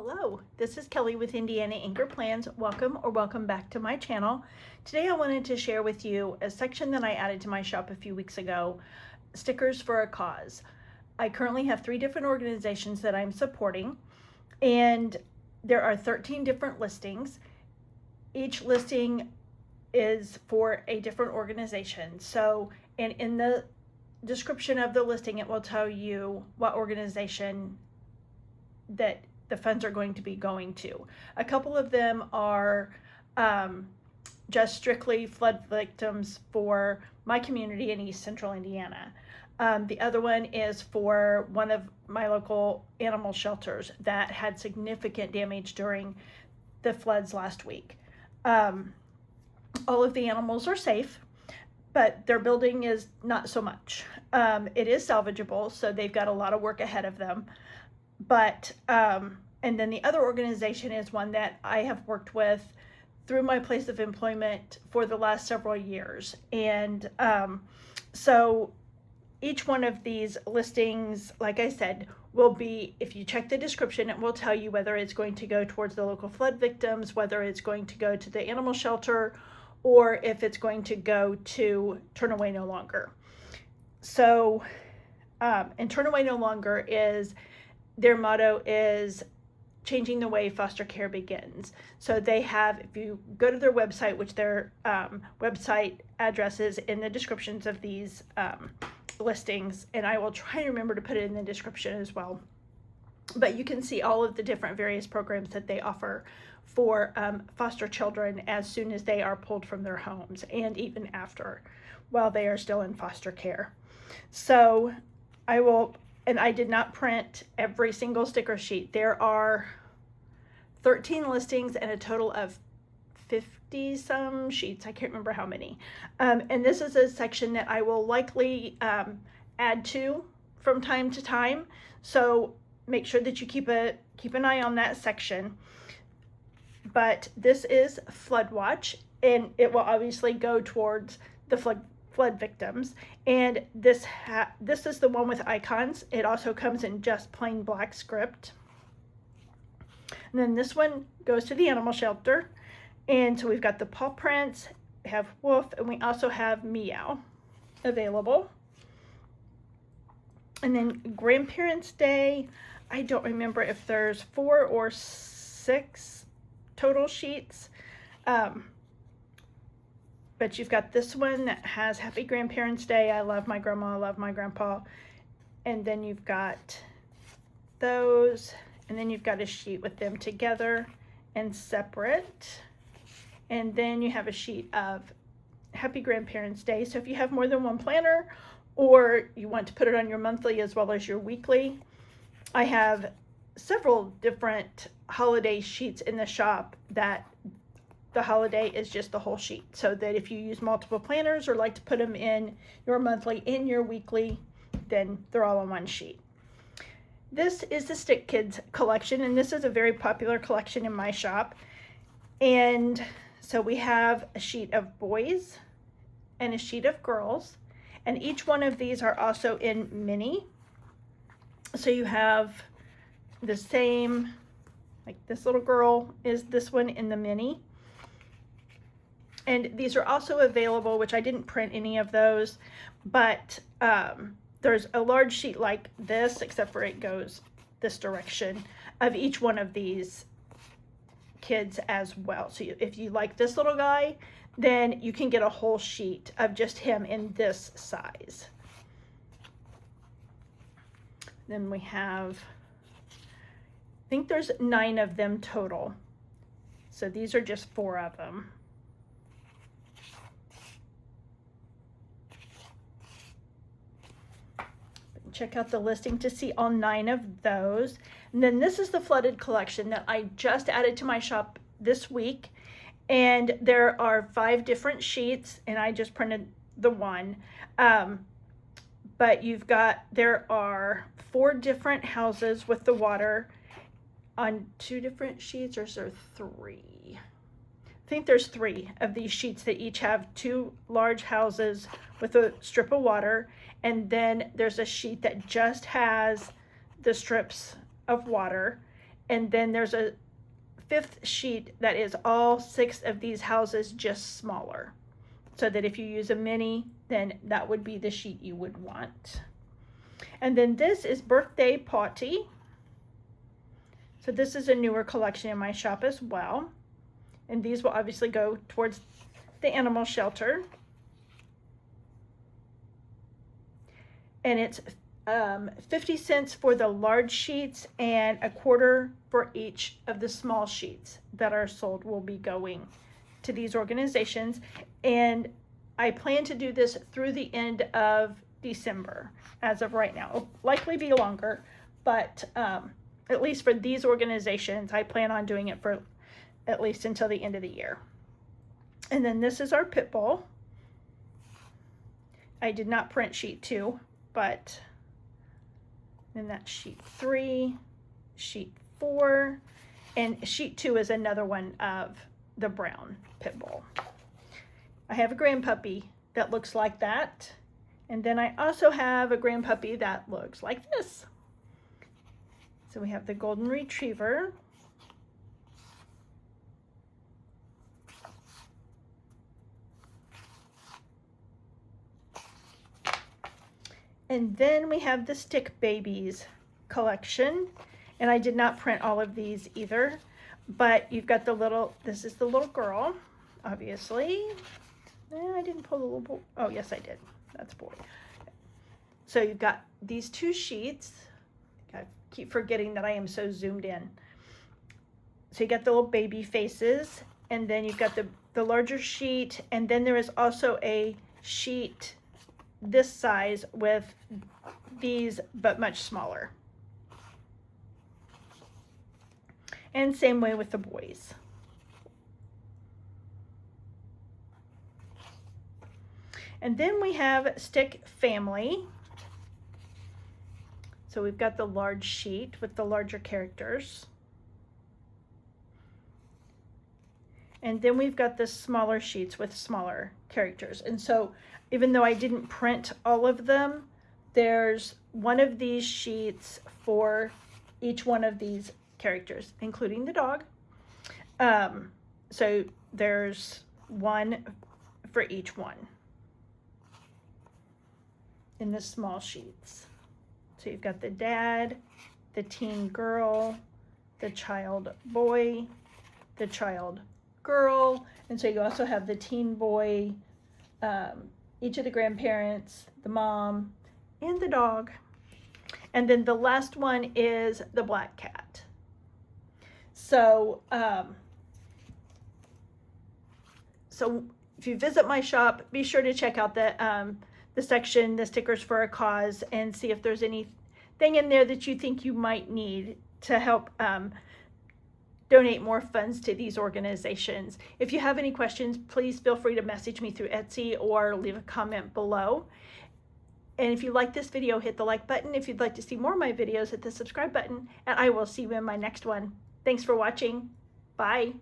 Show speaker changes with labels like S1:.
S1: Hello, this is Kelly with Indiana Anchor Plans. Welcome back to my channel. Today I wanted to share with you a section that I added to my shop a few weeks ago, stickers for a cause. I currently have 3 different organizations that I'm supporting, and there are 13 different listings. Each listing is for a different organization. So, and in the description of the listing, it will tell you what organization that the funds are going to be going to. A couple of them are just strictly flood victims for my community in East Central Indiana. The other one is for one of my local animal shelters that had significant damage during the floods last week. All of the animals are safe, but their building is not so much. It is salvageable, so they've got a lot of work ahead of them. But and then the other organization is one that I have worked with through my place of employment for the last several years. And so each one of these listings, like I said, will be, if you check the description, it will tell you whether it's going to go towards the local flood victims, whether it's going to go to the animal shelter, or if it's going to go to Turn Away No Longer. So, and Turn Away No Longer is, their motto is changing the way foster care begins. So they have, if you go to their website, which their website address is in the descriptions of these listings, and I will try to remember to put it in the description as well. But you can see all of the different various programs that they offer for foster children as soon as they are pulled from their homes, and even after, while they are still in foster care. So and I did not print every single sticker sheet. There are 13 listings and a total of 50 some sheets. I can't remember how many. And this is a section that I will likely add to from time to time. So make sure that you keep an eye on that section. But this is Flood Watch, and it will obviously go towards the flood victims. And this is the one with icons. It also comes in just plain black script. And then this one goes to the animal shelter. And so we've got the paw prints, we have Wolf, and we also have Meow available. And then Grandparents' Day, I don't remember if there's 4 or 6 total sheets. But you've got this one that has Happy Grandparents' Day, I love my grandma, I love my grandpa. And then you've got those, and then you've got a sheet with them together and separate. And then you have a sheet of Happy Grandparents' Day. So if you have more than one planner, or you want to put it on your monthly as well as your weekly, I have several different holiday sheets in the shop that the holiday is just the whole sheet, so that if you use multiple planners or like to put them in your monthly, in your weekly, then they're all on one sheet. This is the Stick Kids collection, and this is a very popular collection in my shop. And so we have a sheet of boys and a sheet of girls, and each one of these are also in mini. So you have the same, like this little girl is this one in the mini. And these are also available, which I didn't print any of those, but there's a large sheet like this, except for it goes this direction, of each one of these kids as well. So if you like this little guy, then you can get a whole sheet of just him in this size. Then we have, I think there's 9 of them total. So these are just 4 of them. Check out the listing to see all 9 of those. And then this is the flooded collection that I just added to my shop this week. And there are 5 different sheets, and I just printed the one. But there are 4 different houses with the water on 2 different sheets, or is there 3? I think there's 3 of these sheets that each have 2 large houses with a strip of water, and then there's a sheet that just has the strips of water, And then there's a 5th sheet that is all 6 of these houses, just smaller. So that if you use a mini, then that would be the sheet you would want. And then this is Birthday Party. So this is a newer collection in my shop as well. And these will obviously go towards the animal shelter. And it's 50 cents for the large sheets and a quarter for each of the small sheets that are sold will be going to these organizations. And I plan to do this through the end of December as of right now. It'll likely be longer, but at least for these organizations, I plan on doing it for at least until the end of the year. And then this is our pit bull. I did not print sheet 2, but then that's sheet 3, sheet 4, and sheet 2 is another one of the brown pit bull. I have a grandpuppy that looks like that, and then I also have a grandpuppy that looks like this. So we have the golden retriever, and then we have the Stick Babies collection, and I did not print all of these either, but you've got the little, this is the little girl, obviously. I didn't pull the little boy. Oh, yes, I did. That's boy. So you've got these 2 sheets. I keep forgetting that I am so zoomed in. So you got the little baby faces, and then you've got the larger sheet, and then there is also a sheet this size with these, but much smaller. And same way with the boys. And then we have Stick Family. So we've got the large sheet with the larger characters. And then we've got the smaller sheets with smaller characters. And so even though I didn't print all of them, there's one of these sheets for each one of these characters, including the dog. So there's one for each one in the small sheets. So you've got the dad, the teen girl, the child boy, the child girl, and so you also have the teen boy, each of the grandparents, the mom, and the dog. And then the last one is the black cat. So, so if you visit my shop, be sure to check out the section, the stickers for a cause, and see if there's anything in there that you think you might need to help donate more funds to these organizations. If you have any questions, please feel free to message me through Etsy or leave a comment below. And if you like this video, hit the like button. If you'd like to see more of my videos, hit the subscribe button, and I will see you in my next one. Thanks for watching. Bye.